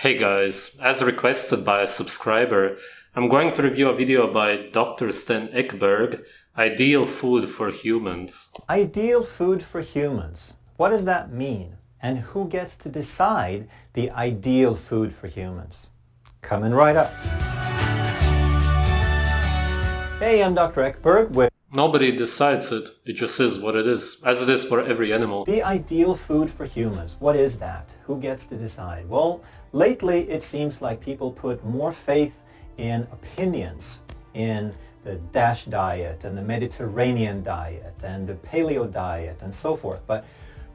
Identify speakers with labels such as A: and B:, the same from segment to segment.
A: Hey guys, as requested by a subscriber, I'm going to review a video by Dr. Sten Ekberg, Ideal Food for Humans.
B: Ideal food for humans. What does that mean? And who gets to decide the ideal food for humans? Coming right up. Hey, I'm Dr. Ekberg with
A: Nobody decides it, it just is what it is, as it is for every animal.
B: the ideal food for humans. What is that? Who gets to decide? Well, lately it seems like people put more faith in opinions, in the DASH diet and the Mediterranean diet and the paleo diet and so forth. But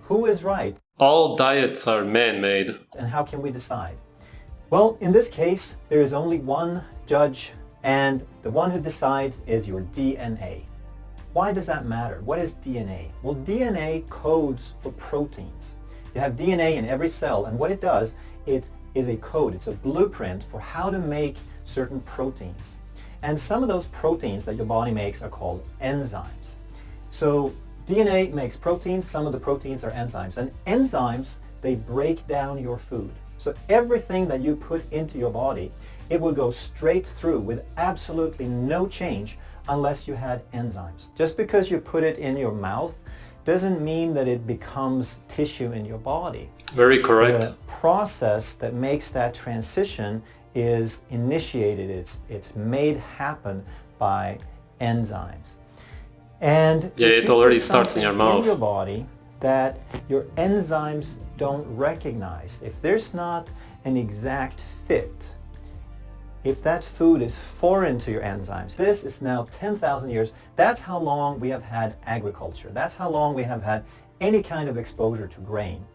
B: who is right?
A: All diets are man-made.
B: And how can we decide? Well, in this case, there is only one judge, and the one who decides is your DNA. Why does that matter? What is DNA? Well, DNA codes for proteins. You have DNA in every cell, and what it does, it is a code, it's a blueprint for how to make certain proteins. And some of those proteins that your body makes are called enzymes. So DNA makes proteins, some of the proteins are enzymes. And enzymes, they break down your food. So everything that you put into your body, it will go straight through with absolutely no change unless you had enzymes. Just because you put it in your mouth doesn't mean that it becomes tissue in your body.
A: Very correct.
B: The process that makes that transition is initiated, it's made happen by enzymes. And
A: Yeah,
B: if
A: it
B: you
A: already
B: put
A: starts in your
B: something
A: mouth.
B: in your body that your enzymes don't recognize, if there's not an exact fit, if that food is foreign to your enzymes, this is now 10,000 years. That's how long we have had agriculture. That's how long we have had any kind of exposure to grain.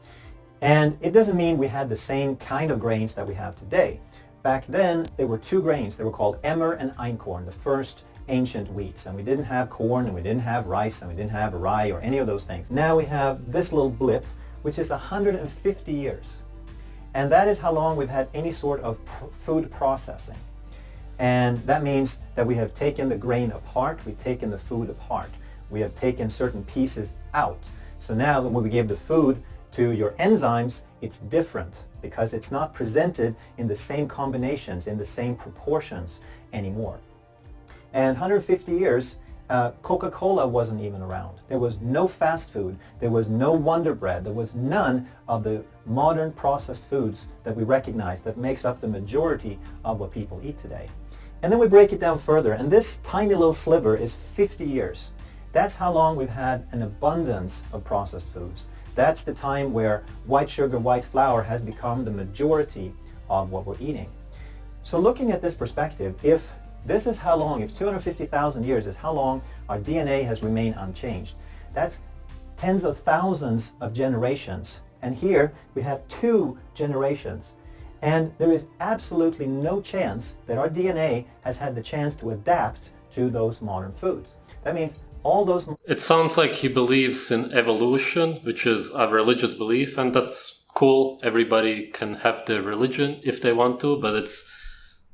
B: And it doesn't mean we had the same kind of grains that we have today. Back then, there were two grains. They were called emmer and einkorn, the first ancient wheats. And we didn't have corn, and we didn't have rice, and we didn't have rye or any of those things. Now we have this little blip, which is 150 years. And that is how long we've had any sort of food processing. And that means that we have taken the grain apart, we've taken the food apart. We have taken certain pieces out. So now when we give the food to your enzymes, it's different because it's not presented in the same combinations, in the same proportions anymore. And 150 years, Coca-Cola wasn't even around. There was no fast food. There was no Wonder Bread. There was none of the modern processed foods that we recognize that makes up the majority of what people eat today. And then we break it down further, and this tiny little sliver is 50 years. That's how long we've had an abundance of processed foods. That's the time where white sugar, white flour has become the majority of what we're eating. So looking at this perspective, if this is how long, if 250,000 years is how long our DNA has remained unchanged, that's tens of thousands of generations. And here we have 2 generations. And there is absolutely no chance that our DNA has had the chance to adapt to those modern foods. That means all those...
A: It sounds like he believes in evolution, which is a religious belief, and that's cool. Everybody can have their religion if they want to, but it's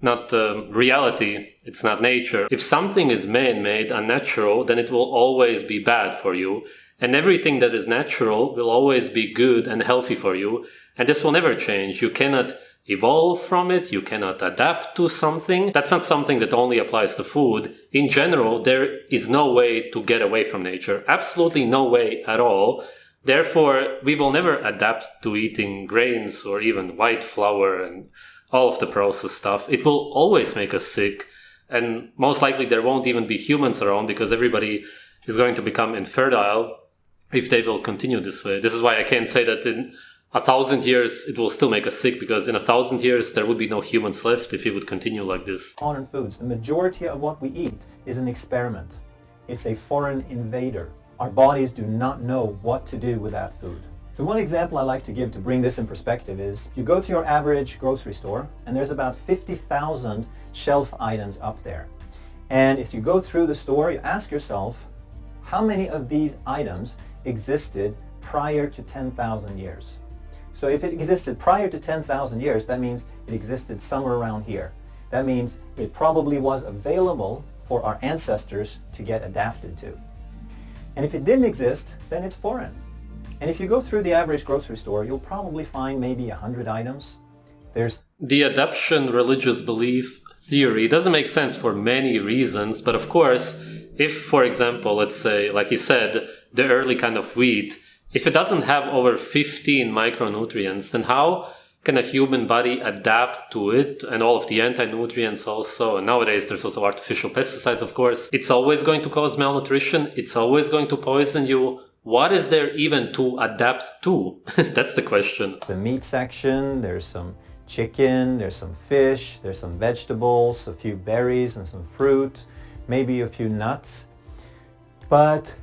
A: not reality, it's not nature. If something is man-made, unnatural, then it will always be bad for you. And everything that is natural will always be good and healthy for you. And this will never change. You cannot evolve from it, you cannot adapt to something. That's not something that only applies to food. In general, there is no way to get away from nature. Absolutely no way at all. Therefore, we will never adapt to eating grains or even white flour and all of the processed stuff. It will always make us sick, and most likely there won't even be humans around because everybody is going to become infertile if they will continue this way. This is why I can't say that in 1,000 years it will still make us sick, because in 1,000 years there would be no humans left if it would continue like this.
B: Modern foods, the majority of what we eat is an experiment. It's a foreign invader. Our bodies do not know what to do with that food. So one example I like to give to bring this in perspective is you go to your average grocery store and there's about 50,000 shelf items up there. And if you go through the store, you ask yourself, how many of these items existed prior to 10,000 years? So if it existed prior to 10,000 years, that means it existed somewhere around here. That means it probably was available for our ancestors to get adapted to. And if it didn't exist, then it's foreign. And if you go through the average grocery store, you'll probably find maybe 100 items. There's
A: the adaptation religious belief theory doesn't make sense for many reasons, but of course, if, for example, let's say, like he said, the early kind of wheat, if it doesn't have over 15 micronutrients, then how can a human body adapt to it and all of the anti-nutrients also? And nowadays there's also artificial pesticides, of course. It's always going to cause malnutrition. It's always going to poison you. What is there even to adapt to? That's the question.
B: the meat section, there's some chicken, there's some fish, there's some vegetables, a few berries and some fruit, maybe a few nuts. But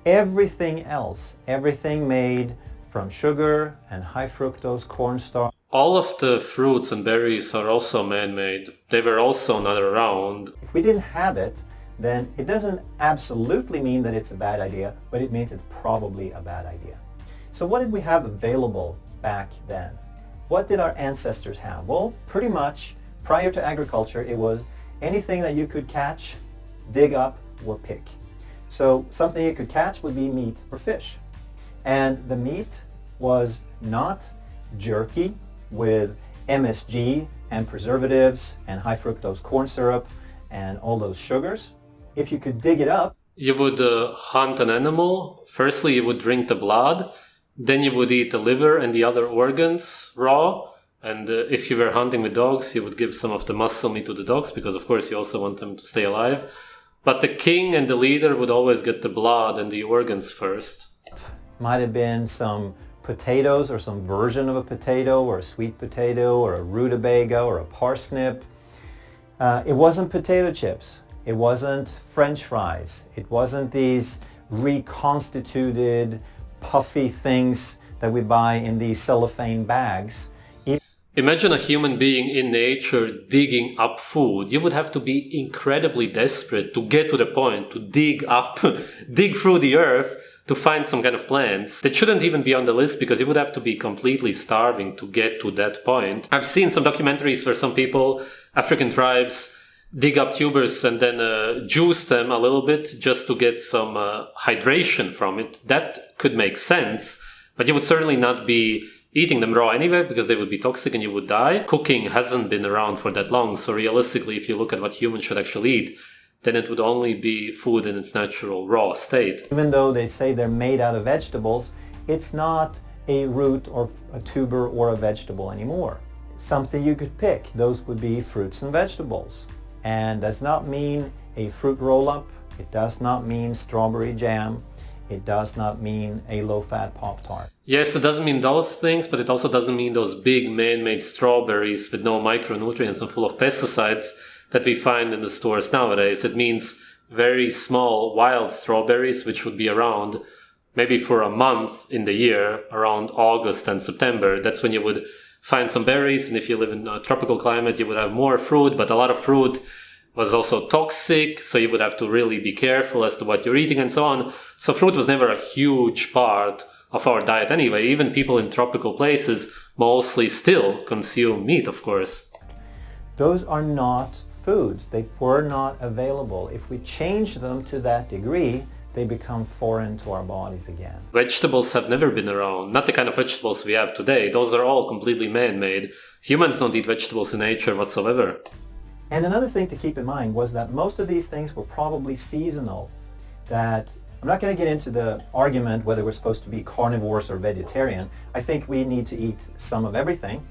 B: everything else, everything made from sugar and high fructose corn starch.
A: All of the fruits and berries are also man-made. They were also not around.
B: If we didn't have it, then it doesn't absolutely mean that it's a bad idea, but it means it's probably a bad idea. So what did we have available back then? What did our ancestors have? Well, pretty much prior to agriculture, it was anything that you could catch, dig up, or pick. So something you could catch would be meat or fish. And the meat was not jerky with MSG and preservatives and high fructose corn syrup and all those sugars. If you could dig it up,
A: You would hunt an animal. Firstly, you would drink the blood. Then you would eat the liver and the other organs raw. And if you were hunting with dogs, you would give some of the muscle meat to the dogs because, of course, you also want them to stay alive. But the king and the leader would always get the blood and the organs first.
B: might have been some potatoes or some version of a potato or a sweet potato or a rutabaga or a parsnip. It wasn't potato chips. It wasn't French fries. It wasn't these reconstituted puffy things that we buy in these cellophane bags.
A: Imagine a human being in nature digging up food. You would have to be incredibly desperate to get to the point to dig up, dig through the earth to find some kind of plants. That shouldn't even be on the list because you would have to be completely starving to get to that point. I've seen some documentaries where some people, African tribes, dig up tubers and then juice them a little bit just to get some hydration from it. That could make sense, but you would certainly not be eating them raw anyway because they would be toxic and you would die. Cooking hasn't been around for that long, so realistically, if you look at what humans should actually eat, then it would only be food in its natural raw state.
B: Even though they say they're made out of vegetables, it's not a root or a tuber or a vegetable anymore. Something you could pick, those would be fruits and vegetables. And does not mean a fruit roll-up. It does not mean strawberry jam. It does not mean a low-fat Pop-Tart.
A: Yes, it doesn't mean those things, but it also doesn't mean those big man-made strawberries with no micronutrients and full of pesticides that we find in the stores nowadays. It means very small wild strawberries, which would be around maybe for a month in the year, around August and September. That's when you would find some berries, and if you live in a tropical climate, you would have more fruit, but a lot of fruit was also toxic, so you would have to really be careful as to what you're eating and so on. So fruit was never a huge part of our diet anyway. Even people in tropical places mostly still consume meat, of course.
B: Those are not foods. They were not available. If we change them to that degree, they become foreign to our bodies again.
A: Vegetables have never been around. Not the kind of vegetables we have today. Those are all completely man-made. Humans don't eat vegetables in nature whatsoever.
B: And another thing to keep in mind was that most of these things were probably seasonal. That I'm not going to get into the argument whether we're supposed to be carnivores or vegetarian. I think we need to eat some of everything.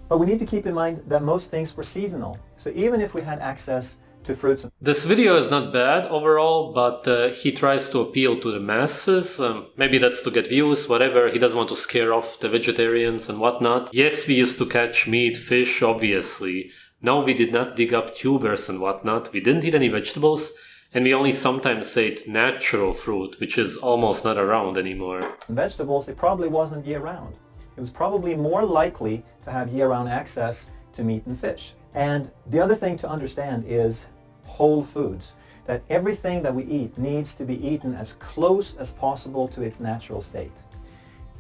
B: But we need to keep in mind that most things were seasonal. So even if we had access to fruits.
A: This video is not bad overall, but he tries to appeal to the masses. Maybe that's to get views, whatever. He doesn't want to scare off the vegetarians and whatnot. Yes, we used to catch meat, fish, obviously. No, we did not dig up tubers and whatnot. We didn't eat any vegetables. And we only sometimes ate natural fruit, which is almost not around anymore.
B: Vegetables, it probably wasn't year-round. It was probably more likely to have year-round access to meat and fish. And the other thing to understand is whole foods. That everything that we eat needs to be eaten as close as possible to its natural state.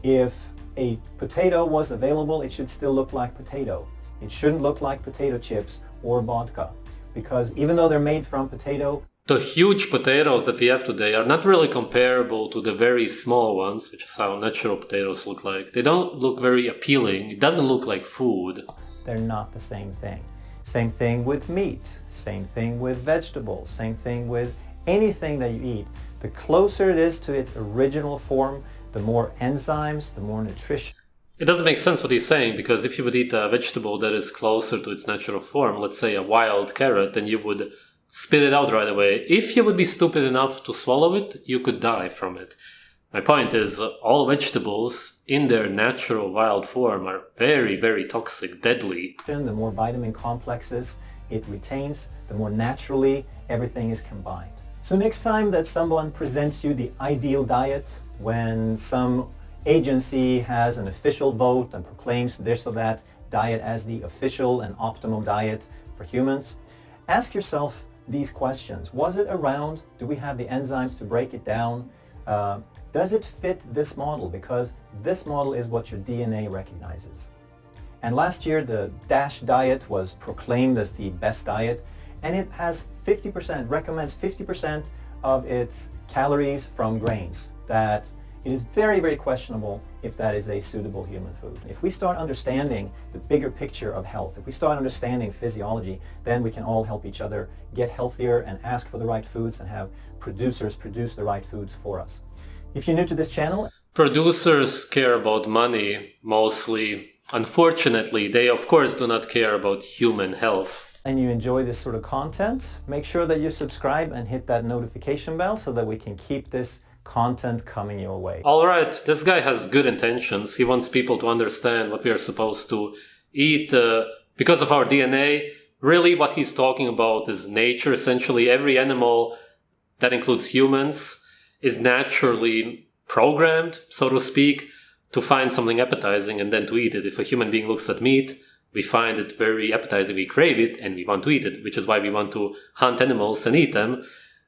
B: If a potato was available, it should still look like potato. It shouldn't look like potato chips or vodka. Because even though they're made from potato,
A: the huge potatoes that we have today are not really comparable to the very small ones, which is how natural potatoes look like. They don't look very appealing. It doesn't look like food.
B: they're not the same thing. Same thing with meat, same thing with vegetables, same thing with anything that you eat. The closer it is to its original form, the more enzymes, the more nutrition.
A: It doesn't make sense what he's saying, because if you would eat a vegetable that is closer to its natural form, let's say a wild carrot, then you would spit it out right away. If you would be stupid enough to swallow it, you could die from it. My point is, all vegetables in their natural wild form are very, very toxic, deadly.
B: The more vitamin complexes it retains, the more naturally everything is combined. So next time that someone presents you the ideal diet, when some agency has an official vote and proclaims this or that diet as the official and optimum diet for humans, ask yourself these questions. Was it around? Do we have the enzymes to break it down? Does it fit this model? Because this model is what your DNA recognizes. And last year, the DASH diet was proclaimed as the best diet, and it has 50%, recommends 50% of its calories from grains. That it is very, very questionable if that is a suitable human food. If we start understanding the bigger picture of health, if we start understanding physiology, then we can all help each other get healthier and ask for the right foods and have producers produce the right foods for us. If you're new to this channel,
A: producers care about money mostly. Unfortunately, they of course do not care about human health.
B: And you enjoy this sort of content, make sure that you subscribe and hit that notification bell so that we can keep this content coming your way.
A: Alright, this guy has good intentions. He wants people to understand what we are supposed to eat because of our DNA. Really what he's talking about is nature. Essentially every animal, that includes humans, is naturally programmed, so to speak, to find something appetizing and then to eat it. If a human being looks at meat, we find it very appetizing, we crave it, and we want to eat it, which is why we want to hunt animals and eat them.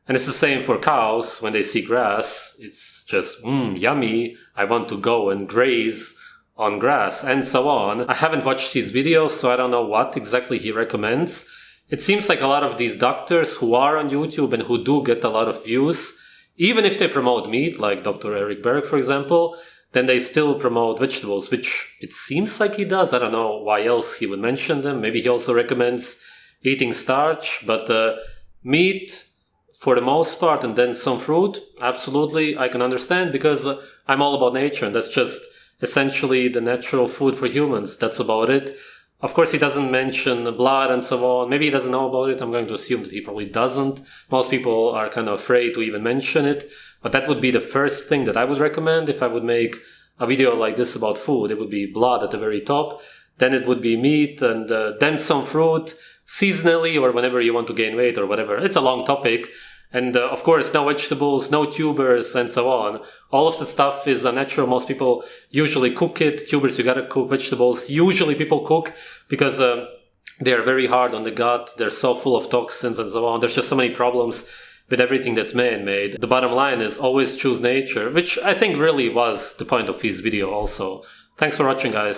A: And it's the same for cows. When they see grass, it's just, yummy, I want to go and graze on grass, and so on. I haven't watched his videos, so I don't know what exactly he recommends. It seems like a lot of these doctors who are on YouTube and who do get a lot of views, even if they promote meat, like Dr. Ekberg, for example, then they still promote vegetables, which it seems like he does. I don't know why else he would mention them. Maybe he also recommends eating starch, but meat for the most part, and then some fruit, absolutely, I can understand, because I'm all about nature, and that's just essentially the natural food for humans. That's about it. Of course, he doesn't mention blood and so on. Maybe he doesn't know about it. I'm going to assume that he probably doesn't. Most people are kind of afraid to even mention it. But that would be the first thing that I would recommend if I would make a video like this about food. It would be blood at the very top. Then it would be meat, and then some fruit, seasonally or whenever you want to gain weight or whatever. It's a long topic. And of course, no vegetables, no tubers, and so on. All of the stuff is unnatural. Most people usually cook it. Tubers, you gotta cook. Vegetables, usually people cook because they are very hard on the gut. They're so full of toxins and so on. There's just so many problems with everything that's man-made. The bottom line is always choose nature, which I think really was the point of his video also. Thanks for watching, guys.